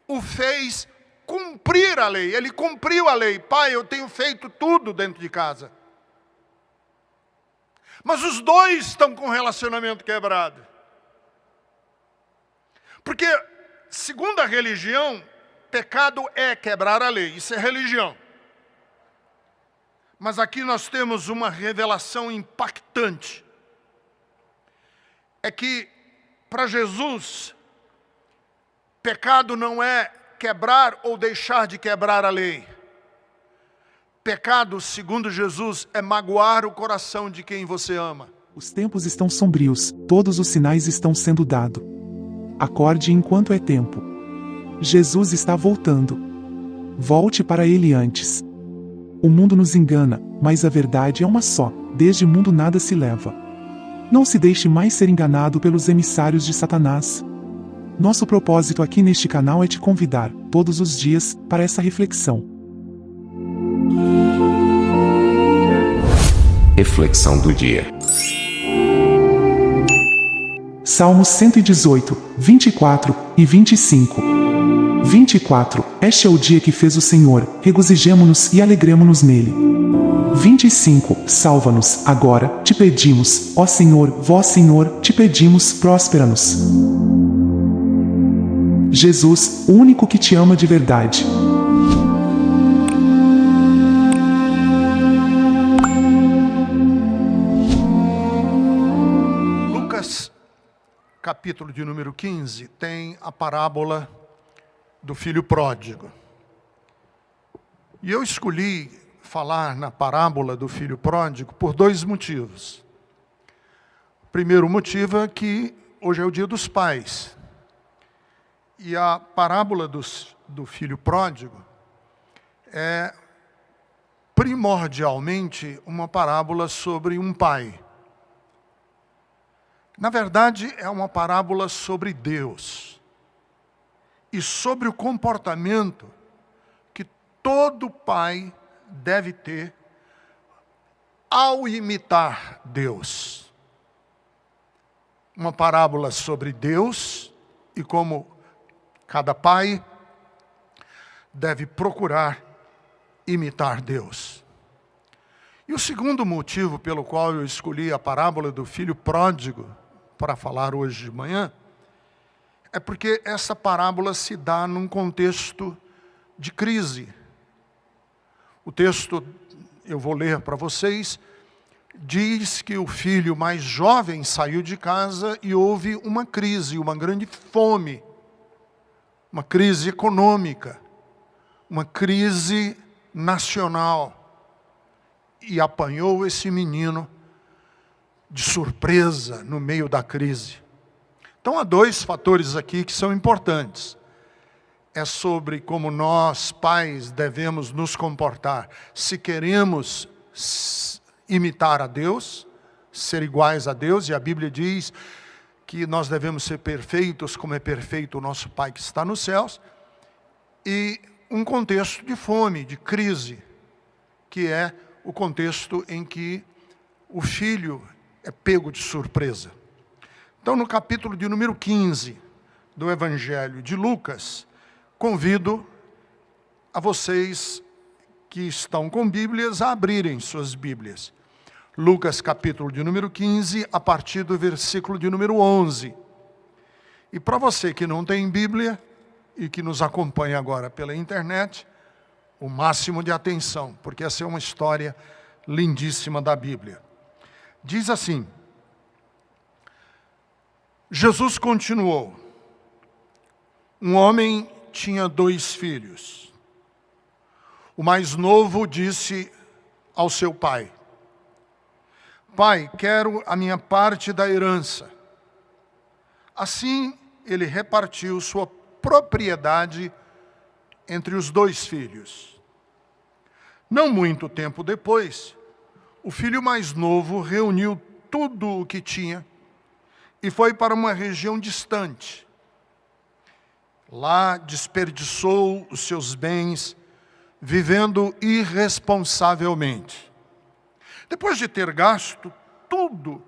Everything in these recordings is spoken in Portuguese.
o fez cumprir a lei. Ele cumpriu a lei. Pai, eu tenho feito tudo dentro de casa. Mas os dois estão com o relacionamento quebrado. Porque, segundo a religião, pecado é quebrar a lei. Isso é religião. Mas aqui nós temos uma revelação impactante. É que, para Jesus, pecado não é quebrar ou deixar de quebrar a lei. Pecado, segundo Jesus, é magoar o coração de quem você ama. Os tempos estão sombrios, todos os sinais estão sendo dados. Acorde enquanto é tempo. Jesus está voltando. Volte para ele antes. O mundo nos engana, mas a verdade é uma só: desde o mundo nada se leva. Não se deixe mais ser enganado pelos emissários de Satanás. Nosso propósito aqui neste canal é te convidar, todos os dias, para essa reflexão. Reflexão do dia. Salmos 118, 24 e 25. 24. Este é o dia que fez o Senhor, regozijemo-nos e alegremo-nos nele. 25. Salva-nos, agora, te pedimos, ó Senhor, vós Senhor, te pedimos, próspera-nos. Jesus, o único que te ama de verdade. Lucas, capítulo de número 15, tem a parábola do filho pródigo. E eu escolhi falar na parábola do filho pródigo por dois motivos. O primeiro motivo é que hoje é o dia dos pais. E a parábola do filho pródigo é primordialmente uma parábola sobre um pai. Na verdade, é uma parábola sobre Deus e sobre o comportamento que todo pai deve ter ao imitar Deus. Uma parábola sobre Deus e como cada pai deve procurar imitar Deus. E o segundo motivo pelo qual eu escolhi a parábola do filho pródigo para falar hoje de manhã é porque essa parábola se dá num contexto de crise. O texto, eu vou ler para vocês, diz que o filho mais jovem saiu de casa e houve uma crise, uma grande fome, uma crise econômica, uma crise nacional. E apanhou esse menino de surpresa no meio da crise. Então há dois fatores aqui que são importantes. É sobre como nós, pais, devemos nos comportar. Se queremos imitar a Deus, ser iguais a Deus, e a Bíblia diz que nós devemos ser perfeitos como é perfeito o nosso Pai que está nos céus, e um contexto de fome, de crise, que é o contexto em que o filho é pego de surpresa. Então, no capítulo de número 15 do Evangelho de Lucas, convido a vocês que estão com Bíblias a abrirem suas Bíblias. Lucas, capítulo de número 15, a partir do versículo de número 11. E para você que não tem Bíblia e que nos acompanha agora pela internet, o máximo de atenção, porque essa é uma história lindíssima da Bíblia. Diz assim: Jesus continuou. Um homem tinha 2 filhos. O mais novo disse ao seu pai: Pai, quero a minha parte da herança. Assim, ele repartiu sua propriedade entre os 2 filhos. Não muito tempo depois, o filho mais novo reuniu tudo o que tinha e foi para uma região distante. Lá desperdiçou os seus bens, vivendo irresponsavelmente. Depois de ter gasto tudo,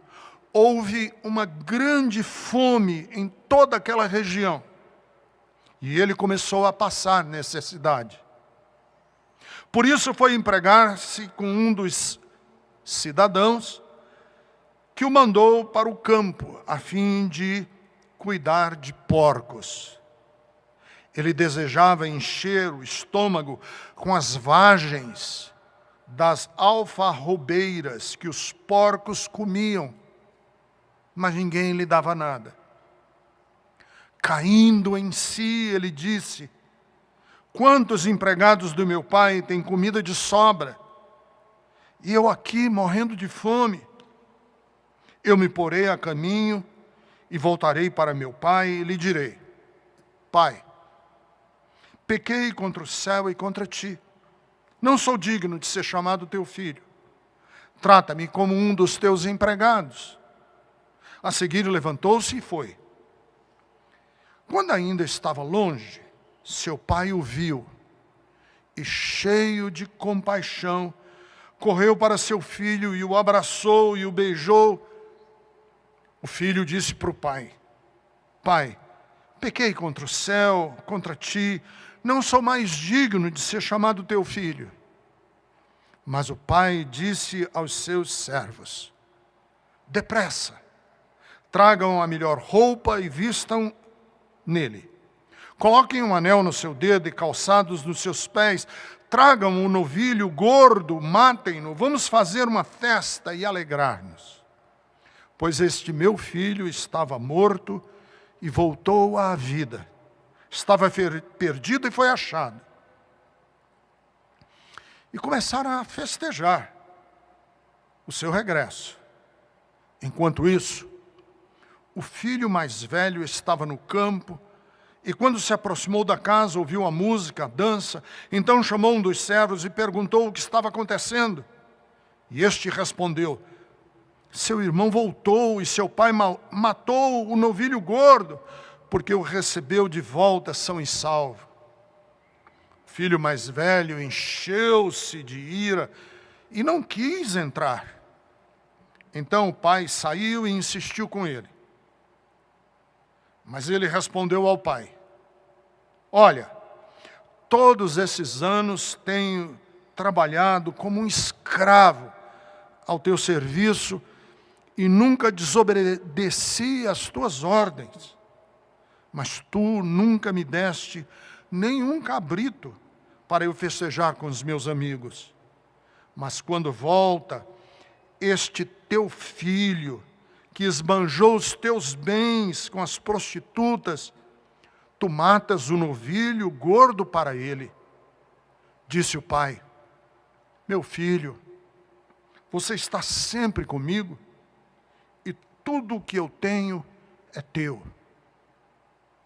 houve uma grande fome em toda aquela região. E ele começou a passar necessidade. Por isso foi empregar-se com um dos cidadãos que o mandou para o campo, a fim de cuidar de porcos. Ele desejava encher o estômago com as vagens das alfarrobeiras que os porcos comiam, mas ninguém lhe dava nada. Caindo em si, ele disse: quantos empregados do meu pai têm comida de sobra, e eu aqui morrendo de fome? Eu me porei a caminho e voltarei para meu pai e lhe direi: Pai, pequei contra o céu e contra ti. Não sou digno de ser chamado teu filho. Trata-me como um dos teus empregados. A seguir levantou-se e foi. Quando ainda estava longe, seu pai o viu e, cheio de compaixão, correu para seu filho e o abraçou e o beijou. O filho disse para o pai: Pai, pequei contra o céu, contra ti, não sou mais digno de ser chamado teu filho. Mas o pai disse aos seus servos: depressa, tragam a melhor roupa e vistam nele. Coloquem um anel no seu dedo e calçados nos seus pés. Tragam um novilho gordo, matem-no. Vamos fazer uma festa e alegrar-nos. Pois este meu filho estava morto e voltou à vida. Estava perdido e foi achado. E começaram a festejar o seu regresso. Enquanto isso, o filho mais velho estava no campo, e quando se aproximou da casa, ouviu a música, a dança. Então chamou um dos servos e perguntou o que estava acontecendo. E este respondeu: seu irmão voltou e seu pai matou o novilho gordo, porque o recebeu de volta são e salvo. O filho mais velho encheu-se de ira e não quis entrar. Então o pai saiu e insistiu com ele. Mas ele respondeu ao pai: olha, todos esses anos tenho trabalhado como um escravo ao teu serviço e nunca desobedeci às tuas ordens. Mas tu nunca me deste nenhum cabrito para eu festejar com os meus amigos. Mas quando volta este teu filho, que esbanjou os teus bens com as prostitutas, tu matas o novilho gordo para ele. Disse o pai: meu filho, você está sempre comigo, e tudo o que eu tenho é teu.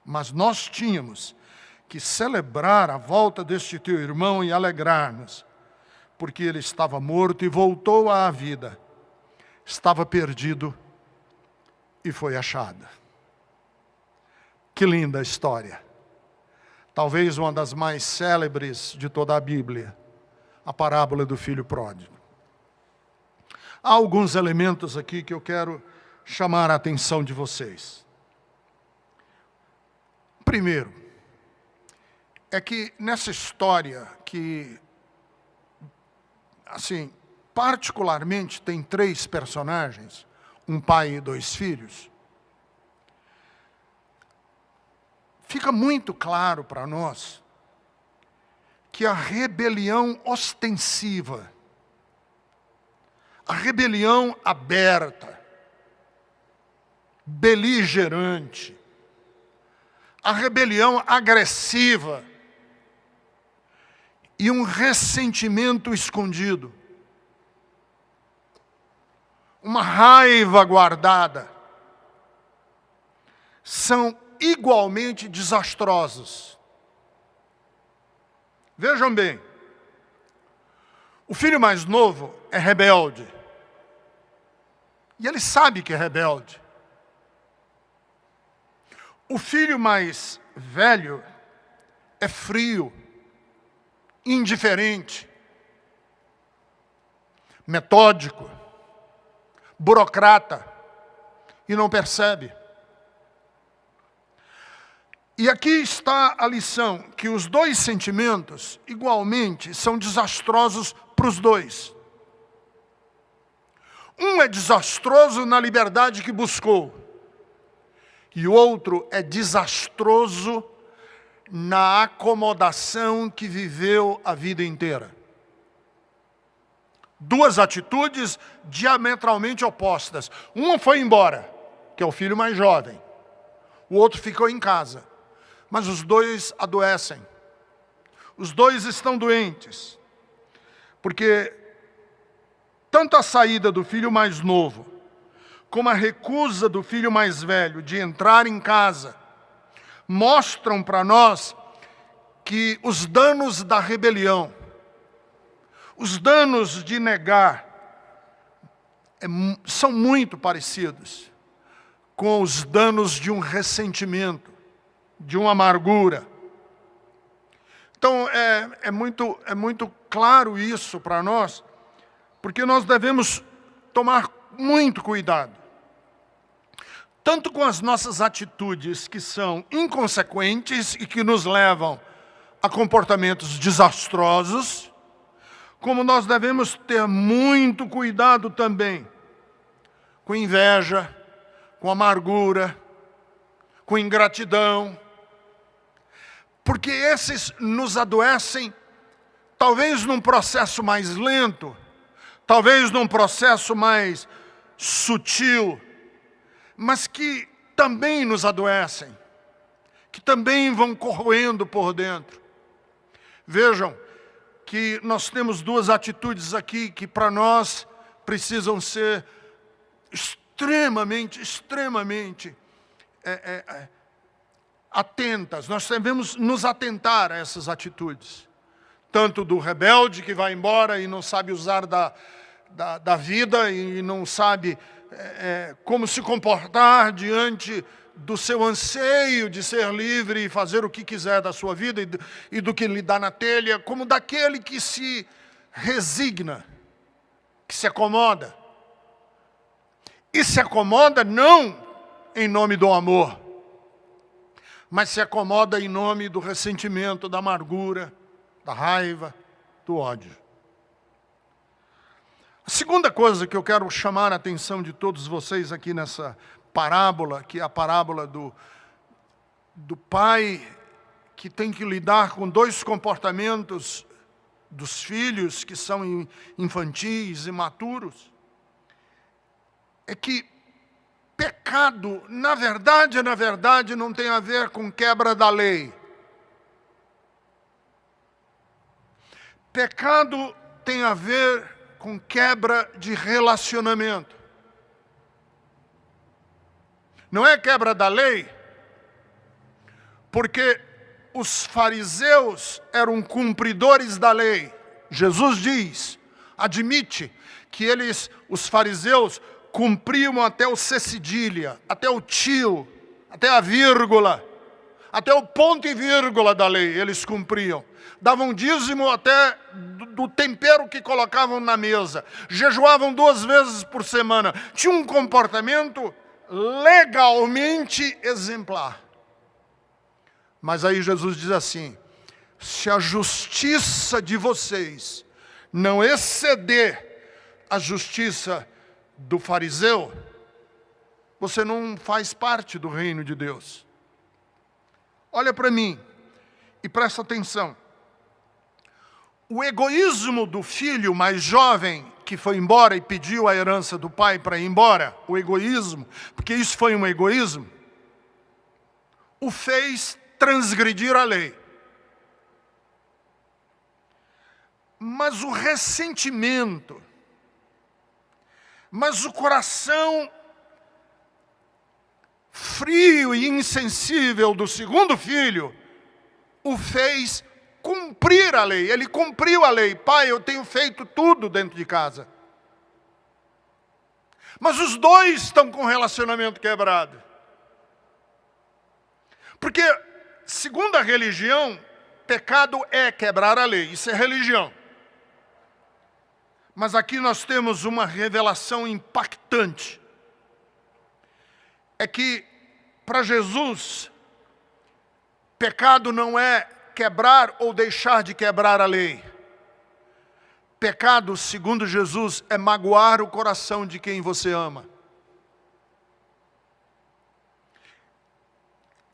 Mas nós tínhamos que celebrar a volta deste teu irmão e alegrar-nos, porque ele estava morto e voltou à vida, estava perdido e foi achado. Que linda história! Talvez uma das mais célebres de toda a Bíblia, a parábola do filho pródigo. Há alguns elementos aqui que eu quero chamar a atenção de vocês. Primeiro, é que nessa história que, assim, particularmente tem 3 personagens, um pai e 2 filhos, fica muito claro para nós que a rebelião ostensiva, a rebelião aberta, beligerante, a rebelião agressiva e um ressentimento escondido, uma raiva guardada, são igualmente desastrosos. Vejam bem, o filho mais novo é rebelde, e ele sabe que é rebelde. O filho mais velho é frio, indiferente, metódico, burocrata, e não percebe. E aqui está a lição, que os dois sentimentos, igualmente, são desastrosos para os dois. Um é desastroso na liberdade que buscou, e o outro é desastroso na acomodação que viveu a vida inteira. Duas atitudes diametralmente opostas. Um foi embora, que é o filho mais jovem. O outro ficou em casa. Mas os dois adoecem. Os dois estão doentes. Porque tanto a saída do filho mais novo, como a recusa do filho mais velho de entrar em casa, mostram para nós que os danos da rebelião, os danos de negar, são muito parecidos com os danos de um ressentimento, de uma amargura. Então, é muito claro isso para nós, porque nós devemos tomar muito cuidado, tanto com as nossas atitudes que são inconsequentes e que nos levam a comportamentos desastrosos, como nós devemos ter muito cuidado também com inveja, com amargura, com ingratidão, porque esses nos adoecem, talvez num processo mais lento, talvez num processo mais sutil, mas que também nos adoecem, que também vão corroendo por dentro. Vejam que nós temos duas atitudes aqui que para nós precisam ser extremamente atentas. Nós devemos nos atentar a essas atitudes. Tanto do rebelde que vai embora e não sabe usar da vida e não sabe como se comportar diante do seu anseio de ser livre e fazer o que quiser da sua vida e do que lhe dá na telha, como daquele que se resigna, que se acomoda. E se acomoda não em nome do amor, mas se acomoda em nome do ressentimento, da amargura, da raiva, do ódio. A segunda coisa que eu quero chamar a atenção de todos vocês aqui nessa parábola, que é a parábola do pai que tem que lidar com dois comportamentos dos filhos que são infantis, imaturos, é que pecado, na verdade, não tem a ver com quebra da lei. Pecado tem a ver com quebra de relacionamento. Não é quebra da lei, porque os fariseus eram cumpridores da lei. Jesus diz, admite que os fariseus, cumpriam até o cedilha, até o tio, até a vírgula, até o ponto e vírgula da lei, eles cumpriam. Davam dízimo até do tempero que colocavam na mesa. Jejuavam 2 vezes por semana. Tinham um comportamento legalmente exemplar. Mas aí Jesus diz assim, se a justiça de vocês não exceder a justiça do fariseu, você não faz parte do reino de Deus. Olha para mim e presta atenção. O egoísmo do filho mais jovem que foi embora e pediu a herança do pai para ir embora, o egoísmo, porque isso foi um egoísmo, o fez transgredir a lei. Mas o ressentimento, mas o coração frio e insensível do segundo filho o fez cumprir a lei. Ele cumpriu a lei. Pai, eu tenho feito tudo dentro de casa. Mas os dois estão com o relacionamento quebrado. Porque, segundo a religião, pecado é quebrar a lei. Isso é religião. Mas aqui nós temos uma revelação impactante. É que, para Jesus, Pecado não é quebrar ou deixar de quebrar a lei. Pecado, segundo Jesus, é magoar o coração de quem você ama.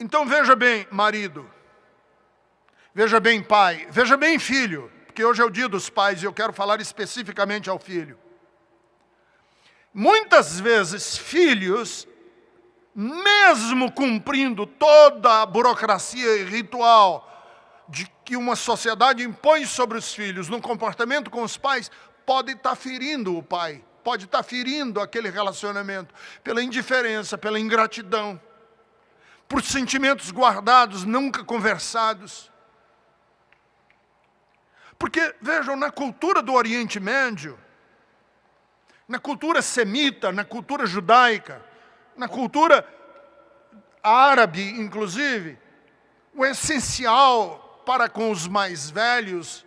Então veja bem, marido, veja bem, pai, veja bem, filho, porque hoje é o dia dos pais e eu quero falar especificamente ao filho. Muitas vezes, filhos, mesmo cumprindo toda a burocracia e ritual de que uma sociedade impõe sobre os filhos no comportamento com os pais, pode estar ferindo o pai, pode estar ferindo aquele relacionamento, pela indiferença, pela ingratidão, por sentimentos guardados, nunca conversados. Porque, vejam, na cultura do Oriente Médio, na cultura semita, na cultura judaica, na cultura árabe, inclusive, o essencial para com os mais velhos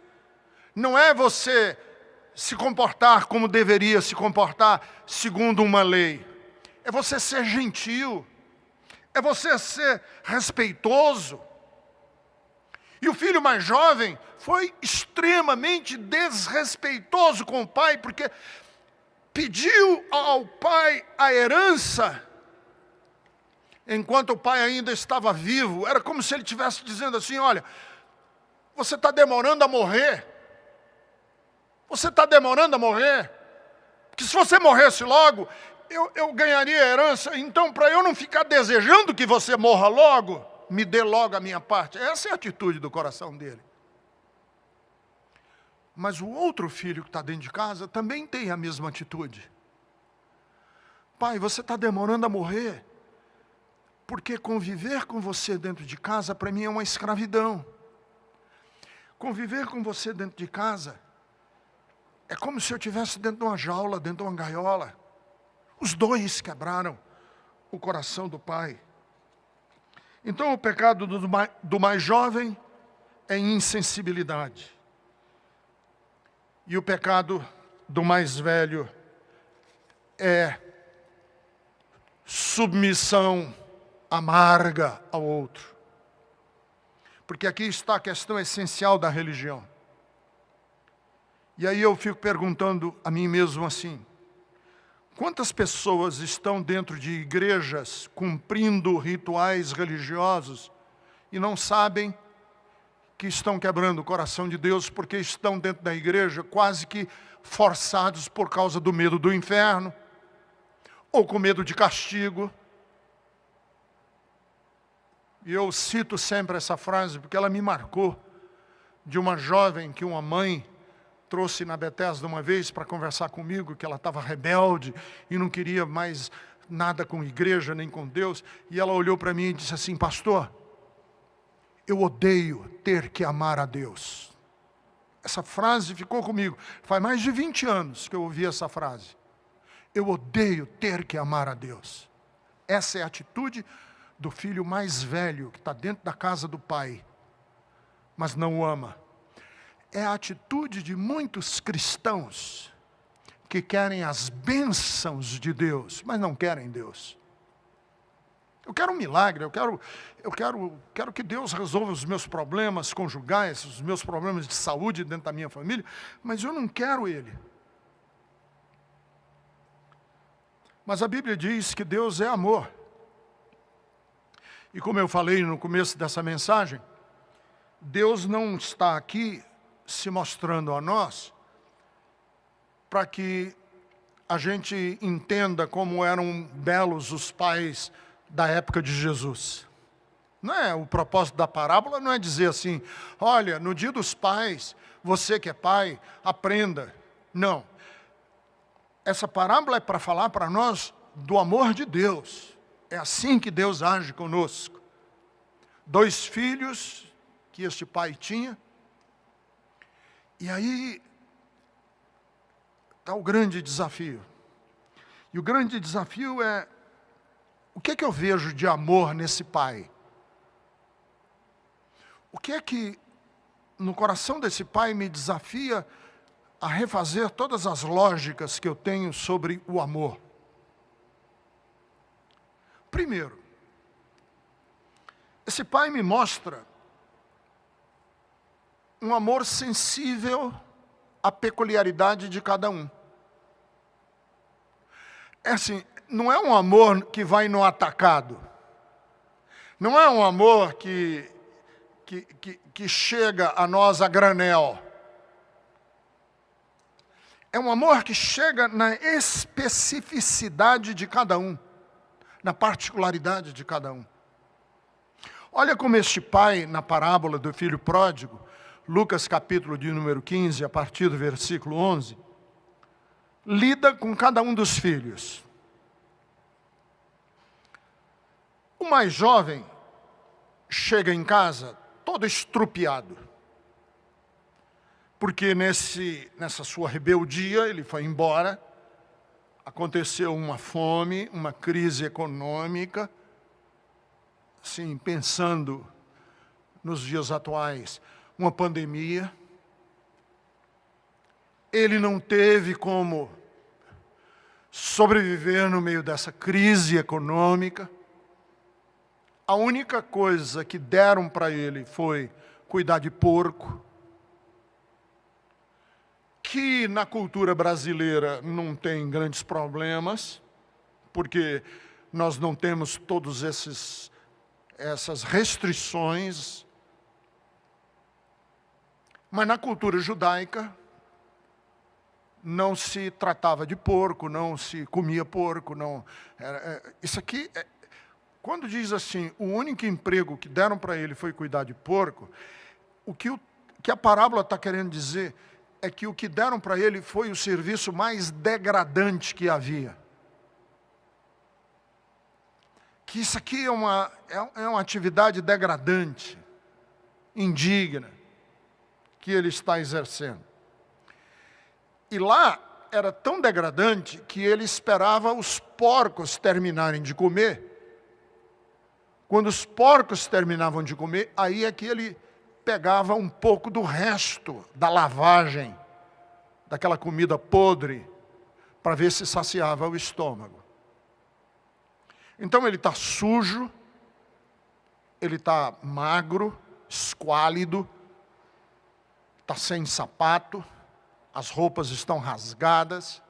não é você se comportar como deveria se comportar segundo uma lei. É você ser gentil, é você ser respeitoso. E o filho mais jovem foi extremamente desrespeitoso com o pai, porque pediu ao pai a herança enquanto o pai ainda estava vivo. Era como se ele estivesse dizendo assim: olha, você está demorando a morrer. Você está demorando a morrer. Porque se você morresse logo, eu ganharia a herança. Então, para eu não ficar desejando que você morra logo, me dê logo a minha parte. Essa é a atitude do coração dele. Mas o outro filho que está dentro de casa também tem a mesma atitude. Pai, você está demorando a morrer, porque conviver com você dentro de casa, para mim, é uma escravidão. Conviver com você dentro de casa é como se eu estivesse dentro de uma jaula, dentro de uma gaiola. Os dois quebraram o coração do pai. Então, o pecado do mais jovem é insensibilidade. E o pecado do mais velho é submissão amarga ao outro. Porque aqui está a questão essencial da religião. E aí eu fico perguntando a mim mesmo assim: quantas pessoas estão dentro de igrejas cumprindo rituais religiosos e não sabem que estão quebrando o coração de Deus porque estão dentro da igreja quase que forçados por causa do medo do inferno ou com medo de castigo? E eu cito sempre essa frase porque ela me marcou, de uma jovem que uma mãe trouxe na Bethesda uma vez para conversar comigo, que ela estava rebelde e não queria mais nada com igreja nem com Deus. E ela olhou para mim e disse assim: pastor, eu odeio ter que amar a Deus. Essa frase ficou comigo. Faz mais de 20 anos que eu ouvi essa frase. Eu odeio ter que amar a Deus. Essa é a atitude do filho mais velho que está dentro da casa do pai, mas não o ama. É a atitude de muitos cristãos que querem as bênçãos de Deus, mas não querem Deus. Eu quero um milagre, eu quero que Deus resolva os meus problemas conjugais, os meus problemas de saúde dentro da minha família, mas eu não quero Ele. Mas a Bíblia diz que Deus é amor. E como eu falei no começo dessa mensagem, Deus não está aqui se mostrando a nós para que a gente entenda como eram belos os pais da época de Jesus. Não é, o propósito da parábola não é dizer assim: olha, no dia dos pais, você que é pai, aprenda. Não. Essa parábola é para falar para nós do amor de Deus. É assim que Deus age conosco. 2 filhos que este pai tinha. E aí está o grande desafio. E o grande desafio é: o que é que eu vejo de amor nesse pai? O que é que no coração desse pai me desafia a refazer todas as lógicas que eu tenho sobre o amor? Primeiro, esse pai me mostra um amor sensível à peculiaridade de cada um. É assim, não é um amor que vai no atacado. Não é um amor que chega a nós a granel. É um amor que chega na especificidade de cada um, na particularidade de cada um. Olha como este pai, na parábola do filho pródigo, Lucas capítulo de número 15, a partir do versículo 11, lida com cada um dos filhos. O mais jovem chega em casa todo estrupiado, porque nessa sua rebeldia ele foi embora, aconteceu uma fome, uma crise econômica, sim, pensando nos dias atuais, uma pandemia. Ele não teve como sobreviver no meio dessa crise econômica. A única coisa que deram para ele foi cuidar de porco, que na cultura brasileira não tem grandes problemas, porque nós não temos todas essas restrições. Mas na cultura judaica, não se tratava de porco, não se comia porco. Não. Isso aqui, quando diz assim, o único emprego que deram para ele foi cuidar de porco, o que a parábola está querendo dizer é que o que deram para ele foi o serviço mais degradante que havia. Que isso aqui é uma atividade degradante, indigna, que ele está exercendo. E lá era tão degradante que ele esperava os porcos terminarem de comer. Quando os porcos terminavam de comer, aí é que ele pegava um pouco do resto da lavagem, daquela comida podre, para ver se saciava o estômago. Então ele está sujo, ele está magro, esquálido, está sem sapato, as roupas estão rasgadas,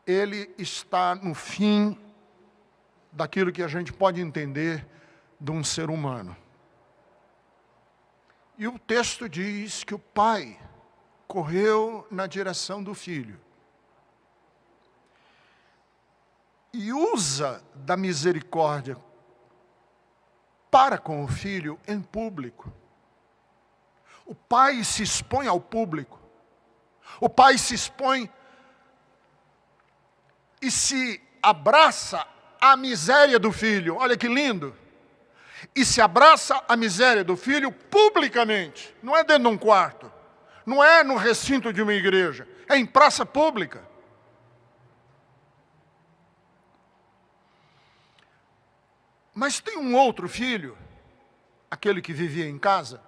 ele está no fim daquilo que a gente pode entender de um ser humano. E o texto diz que o pai correu na direção do filho e usa da misericórdia para com o filho em público. O pai se expõe ao público. O pai se expõe e se abraça à miséria do filho. Olha que lindo! E se abraça a miséria do filho publicamente. Não é dentro de um quarto. Não é no recinto de uma igreja. É em praça pública. Mas tem um outro filho, aquele que vivia em casa,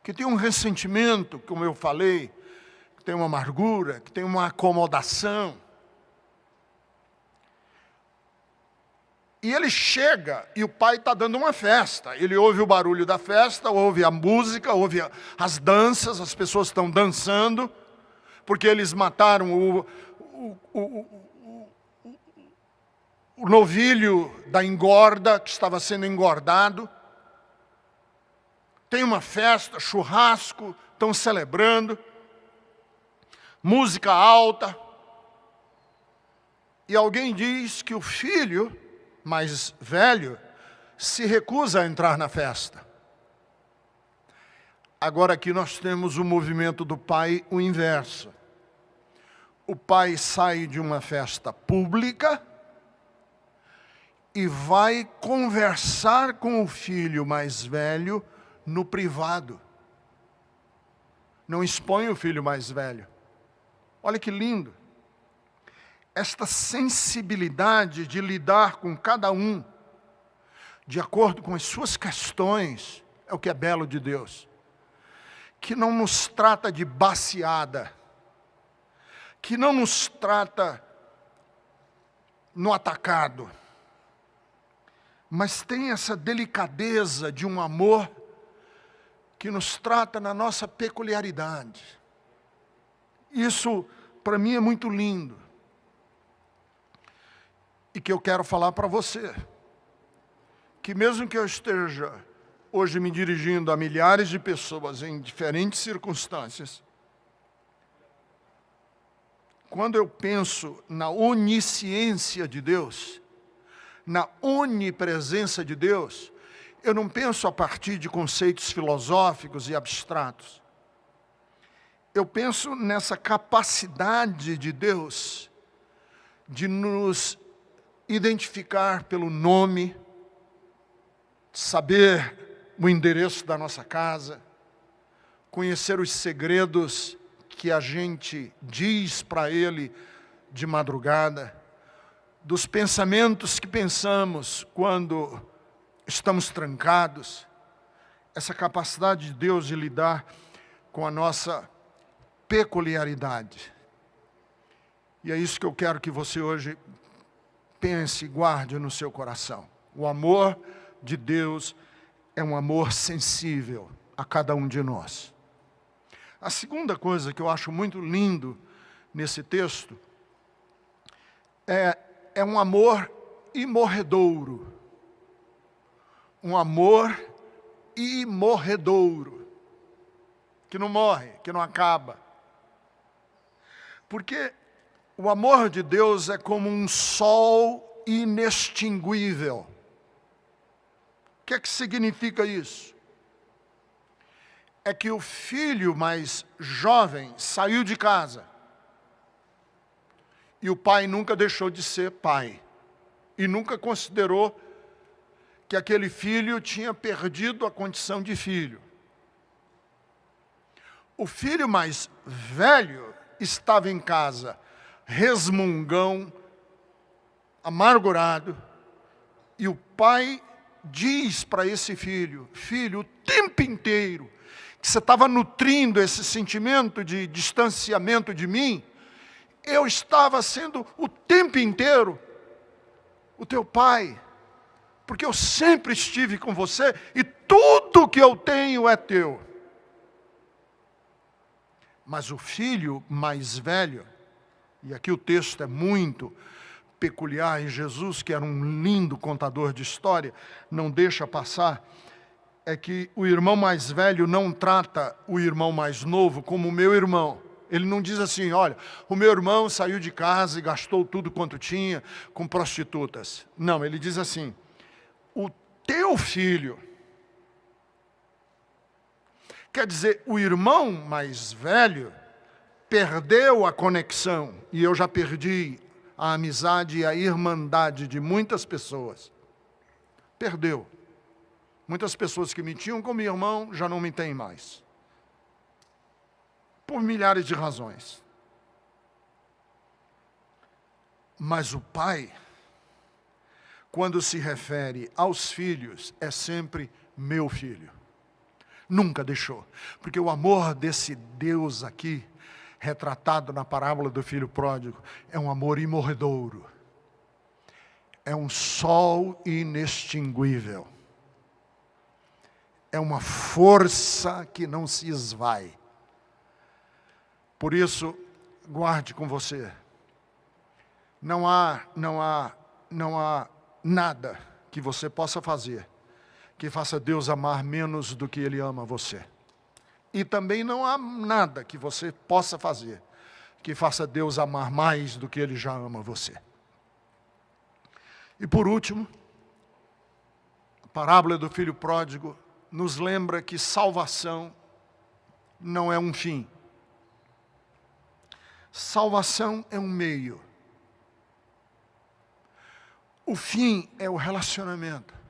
que tem um ressentimento, como eu falei, que tem uma amargura, que tem uma acomodação. E ele chega e o pai está dando uma festa. Ele ouve o barulho da festa, ouve a música, ouve as danças, as pessoas estão dançando, porque eles mataram o novilho da engorda, que estava sendo engordado. Tem uma festa, churrasco, estão celebrando, música alta. E alguém diz que o filho mais velho se recusa a entrar na festa. Agora aqui nós temos o movimento do pai, o inverso. O pai sai de uma festa pública e vai conversar com o filho mais velho no privado. Não expõe o filho mais velho. Olha que lindo. Esta sensibilidade de lidar com cada um, de acordo com as suas questões, é o que é belo de Deus. Que não nos trata de baciada, que não nos trata no atacado, mas tem essa delicadeza de um amor que nos trata na nossa peculiaridade. Isso, para mim, é muito lindo. E que eu quero falar para você. Que mesmo que eu esteja hoje me dirigindo a milhares de pessoas em diferentes circunstâncias, quando eu penso na onisciência de Deus, na onipresença de Deus, eu não penso a partir de conceitos filosóficos e abstratos. Eu penso nessa capacidade de Deus de nos identificar pelo nome, saber o endereço da nossa casa, conhecer os segredos que a gente diz para Ele de madrugada, dos pensamentos que pensamos quando estamos trancados, essa capacidade de Deus de lidar com a nossa peculiaridade. E é isso que eu quero que você hoje pense e guarde no seu coração. O amor de Deus é um amor sensível a cada um de nós. A segunda coisa que eu acho muito lindo nesse texto é um amor imorredouro. Um amor imorredouro. Que não morre, que não acaba. Porque o amor de Deus é como um sol inextinguível. O que é que significa isso? É que o filho mais jovem saiu de casa. E o pai nunca deixou de ser pai. E nunca considerou que aquele filho tinha perdido a condição de filho. O filho mais velho estava em casa, resmungão, amargurado, e o pai diz para esse filho, filho, o tempo inteiro, que você estava nutrindo esse sentimento de distanciamento de mim, eu estava sendo o tempo inteiro o teu pai, porque eu sempre estive com você e tudo que eu tenho é teu. Mas o filho mais velho, e aqui o texto é muito peculiar, e Jesus, que era um lindo contador de história, não deixa passar, é que o irmão mais velho não trata o irmão mais novo como meu irmão. Ele não diz assim, olha, o meu irmão saiu de casa e gastou tudo quanto tinha com prostitutas. Não, ele diz assim, o teu filho. Quer dizer, o irmão mais velho perdeu a conexão, e eu já perdi a amizade e a irmandade de muitas pessoas. Perdeu. Muitas pessoas que me tinham como irmão já não me têm mais. Por milhares de razões. Mas o pai, quando se refere aos filhos, é sempre meu filho. Nunca deixou. Porque o amor desse Deus aqui, retratado na parábola do filho pródigo, é um amor imorredouro. É um sol inextinguível. É uma força que não se esvai. Por isso, guarde com você. Não há nada que você possa fazer que faça Deus amar menos do que Ele ama você. E também não há nada que você possa fazer que faça Deus amar mais do que Ele já ama você. E por último, a parábola do filho pródigo nos lembra que salvação não é um fim. Salvação é um meio. O fim é o relacionamento.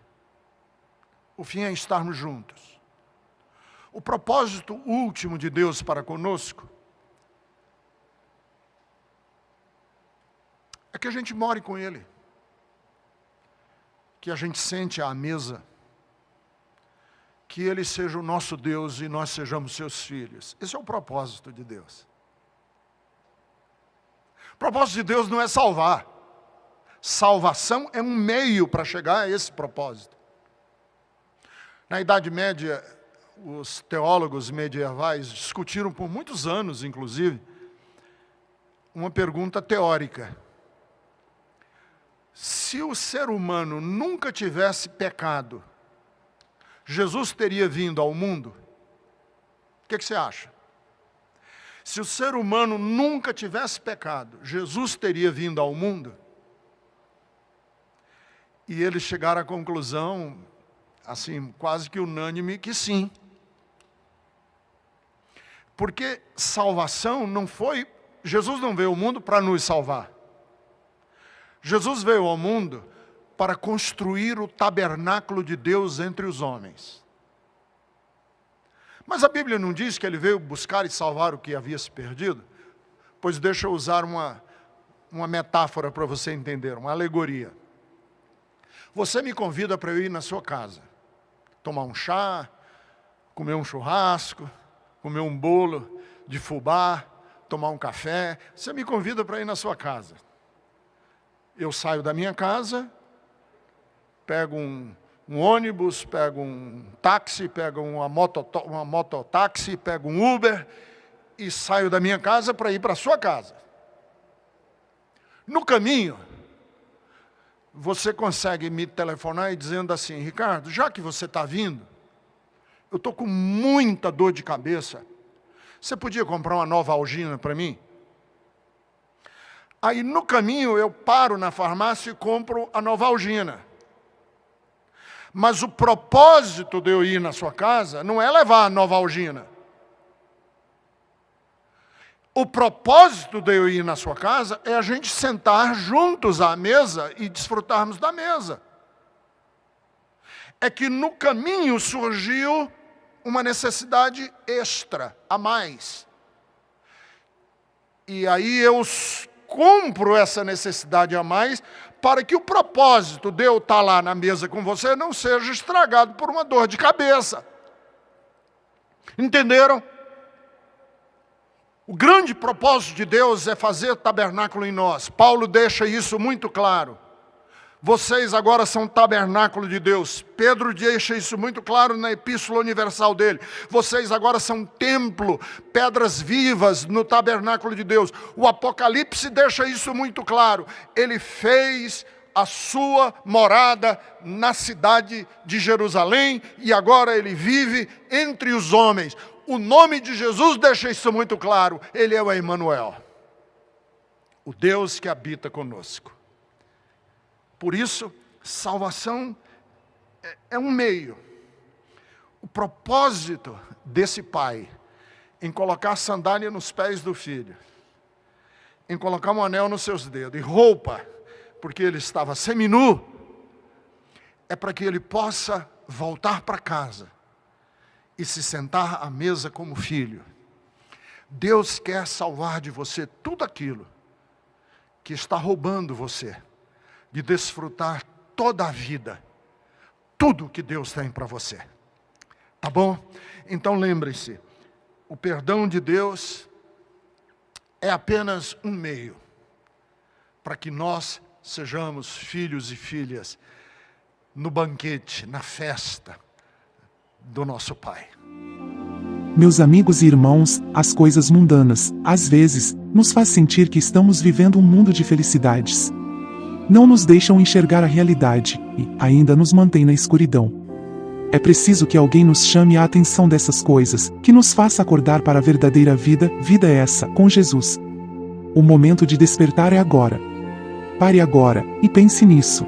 O fim é estarmos juntos. O propósito último de Deus para conosco é que a gente more com Ele. Que a gente sente à mesa. Que Ele seja o nosso Deus e nós sejamos seus filhos. Esse é o propósito de Deus. O propósito de Deus não é salvar. Salvação é um meio para chegar a esse propósito. Na Idade Média, os teólogos medievais discutiram por muitos anos, inclusive, uma pergunta teórica. Se o ser humano nunca tivesse pecado, Jesus teria vindo ao mundo? O que você acha? Se o ser humano nunca tivesse pecado, Jesus teria vindo ao mundo? E eles chegaram à conclusão, assim, quase que unânime, que sim. Porque salvação não foi... Jesus não veio ao mundo para nos salvar. Jesus veio ao mundo para construir o tabernáculo de Deus entre os homens. Mas a Bíblia não diz que ele veio buscar e salvar o que havia se perdido? Pois deixa eu usar uma metáfora para você entender, uma alegoria. Você me convida para eu ir na sua casa, tomar um chá, comer um churrasco, comer um bolo de fubá, tomar um café. Você me convida para ir na sua casa. Eu saio da minha casa, pego um ônibus, pego um táxi, pego uma mototáxi, pego um Uber e saio da minha casa para ir para a sua casa. No caminho, você consegue me telefonar e dizendo assim: Ricardo, já que você está vindo, eu estou com muita dor de cabeça, você podia comprar uma Novalgina para mim? Aí no caminho eu paro na farmácia e compro a Novalgina. Mas o propósito de eu ir na sua casa não é levar a Novalgina. O propósito de eu ir na sua casa é a gente sentar juntos à mesa e desfrutarmos da mesa. É que no caminho surgiu uma necessidade extra, a mais. E aí eu cumpro essa necessidade a mais para que o propósito de eu estar lá na mesa com você não seja estragado por uma dor de cabeça. Entenderam? O grande propósito de Deus é fazer tabernáculo em nós. Paulo deixa isso muito claro. Vocês agora são tabernáculo de Deus. Pedro deixa isso muito claro na epístola universal dele. Vocês agora são templo, pedras vivas no tabernáculo de Deus. O Apocalipse deixa isso muito claro. Ele fez a sua morada na cidade de Jerusalém e agora ele vive entre os homens. O nome de Jesus deixa isso muito claro. Ele é o Emanuel, o Deus que habita conosco. Por isso, salvação é um meio. O propósito desse pai em colocar sandália nos pés do filho, em colocar um anel nos seus dedos e roupa, porque ele estava seminu, é para que ele possa voltar para casa e se sentar à mesa como filho. Deus quer salvar de você tudo aquilo que está roubando você de desfrutar toda a vida, tudo que Deus tem para você. Tá bom? Então lembre-se, o perdão de Deus é apenas um meio para que nós sejamos filhos e filhas no banquete, na festa do nosso Pai. Meus amigos e irmãos, as coisas mundanas, às vezes, nos faz sentir que estamos vivendo um mundo de felicidades. Não nos deixam enxergar a realidade e ainda nos mantém na escuridão. É preciso que alguém nos chame a atenção dessas coisas, que nos faça acordar para a verdadeira vida, vida essa, com Jesus. O momento de despertar é agora. Pare agora e pense nisso.